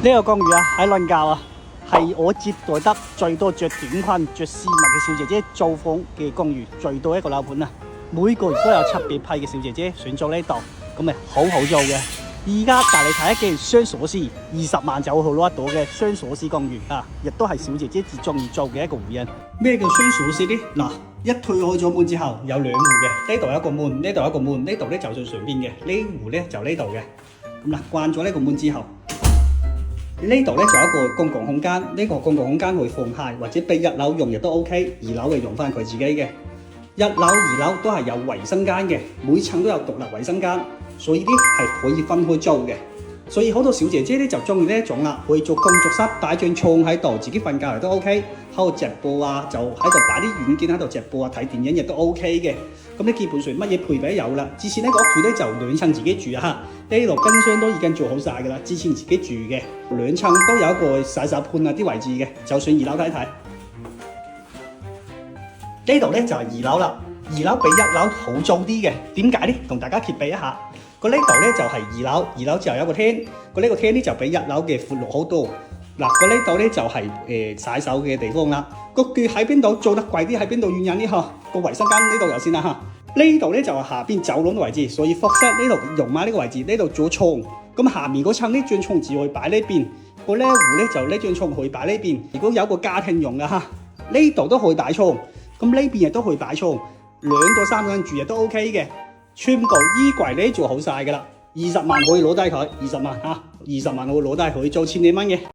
呢個公寓啊，喺倫教啊，係我接待得最多着短裙、着絲襪嘅小姐姐租房嘅公寓，最多一個樓盤啊！每個月都有特別批嘅小姐姐選租呢度，咁咪好好做嘅。而家帶你睇一間雙鎖匙，20萬就好攞得到嘅雙鎖匙公寓啊！亦都係小姐姐最中意做嘅一個戶型。咩叫雙鎖匙呢？嗱，一推開咗門之後有兩戶嘅，呢度有一個門，呢度有一個門，呢度咧就最上邊嘅，呢戶咧就呢度嘅。咁嗱，關咗呢個門之後，呢度咧就有一個公共空間，呢個公共空間可以放鞋或者俾1樓用亦都 OK， 2樓嘅用翻佢自己嘅。1樓、2樓都係有衛生間嘅，每層都有獨立衛生間，所以呢係可以分開租嘅。所以好多小姐姐咧就中意呢一種啦，可以做工作室，擺張床喺度，自己瞓覺亦都 OK， 喺度直播啊，就喺度擺啲軟件喺度直播啊，睇電影亦都 OK 嘅。咁你基本上乜嘢配備都有啦。之前呢個屋主咧就2層自己住啊，呢度冰箱都已經做好晒噶啦，之前自己住嘅，2層都有一個洗手盆啊啲位置嘅，就上2樓睇睇。呢度咧就係2樓啦，2樓比1樓好租啲嘅，點解呢？同大家揭秘一下。呢度咧就係2樓，2樓之後有個廳，呢個廳咧就比1樓嘅闊落好多。嗱，呢度咧就係洗手嘅地方啦。個腳喺邊度做得貴啲？喺邊度原因呢？嗬，個衛生間呢度有先啦嚇。呢度咧就係下邊走廊嘅位置，所以複式呢度用埋呢個位置，呢度做床。咁下面嗰層呢張床只可以擺呢邊，個呢戶咧就呢張床可以擺呢邊。如果有個家庭用嘅嚇，呢度都可以擺床，咁呢邊亦都可以擺床，2到3個人住亦都 OK 嘅。全部衣櫃你做好晒噶啦，20萬可以攞低佢，20萬嚇，20萬可以攞低佢，做1000幾蚊嘅。